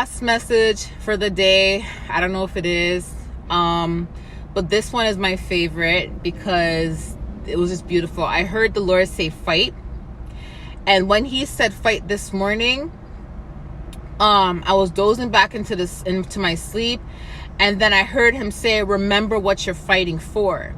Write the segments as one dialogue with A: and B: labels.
A: Last message for the day. I don't know if it is, but this one is my favorite because it was just beautiful. I heard the Lord say fight, and when he said fight this morning, I was dozing back into my sleep, and then I heard him say, remember what you're fighting for.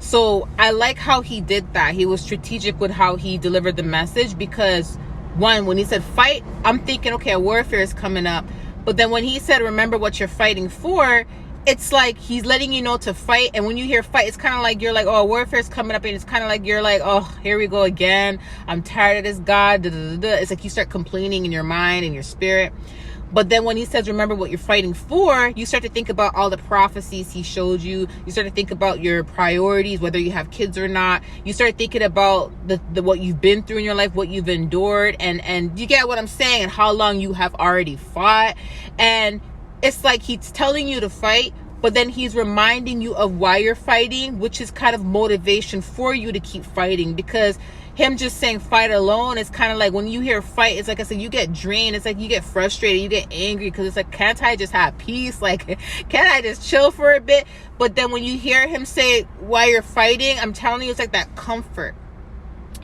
A: So I like how he did that. He was strategic with how he delivered the message, because one, when he said fight, I'm thinking, okay, a warfare is coming up. But then when he said, remember what you're fighting for, it's like he's letting you know to fight. And when you hear fight, it's kind of like you're like, oh, warfare is coming up. And it's kind of like you're like, oh, here we go again. I'm tired of this God. Da, da, da, da. It's like you start complaining in your mind and your spirit. But then when he says, remember what you're fighting for, you start to think about all the prophecies he showed you. You start to think about your priorities, whether you have kids or not. You start thinking about the what you've been through in your life, what you've endured, and you get what I'm saying, and how long you have already fought. And it's like he's telling you to fight, but then he's reminding you of why you're fighting, which is kind of motivation for you to keep fighting. Because him just saying fight alone is kind of like, when you hear fight, it's like I said, you get drained. It's like you get frustrated, you get angry, because it's like, can't I just have peace? Like, can't I just chill for a bit? But then when you hear him say why you're fighting, I'm telling you, it's like that comfort.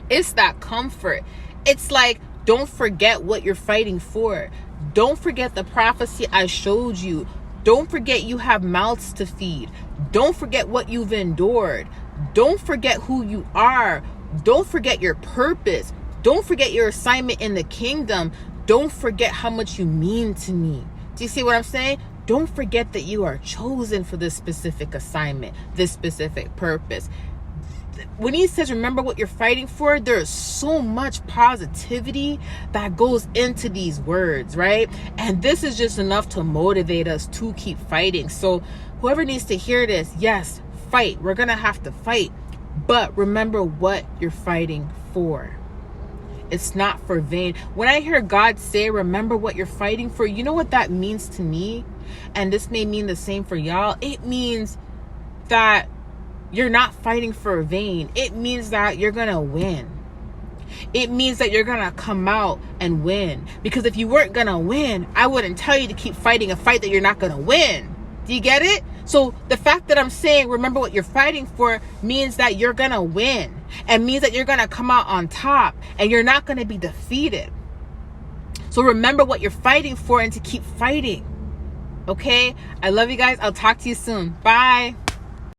A: It's that comfort. It's like, don't forget what you're fighting for. Don't forget the prophecy I showed you. Don't forget you have mouths to feed. Don't forget what you've endured. Don't forget who you are. Don't forget your purpose. Don't forget your assignment in the kingdom. Don't forget how much you mean to me. Do you see what I'm saying? Don't forget that you are chosen for this specific assignment, this specific purpose. When he says, remember what you're fighting for, there's so much positivity that goes into these words, right? And this is just enough to motivate us to keep fighting. So whoever needs to hear this, yes, fight. We're going to have to fight. But remember what you're fighting for. It's not for vain. When I hear God say, remember what you're fighting for, you know what that means to me? And this may mean the same for y'all. It means that you're not fighting for vain. It means that you're going to win. It means that you're going to come out and win. Because if you weren't going to win, I wouldn't tell you to keep fighting a fight that you're not going to win. Do you get it? So the fact that I'm saying, remember what you're fighting for, means that you're going to win. And means that you're going to come out on top. And you're not going to be defeated. So remember what you're fighting for and to keep fighting. Okay? I love you guys. I'll talk to you soon. Bye.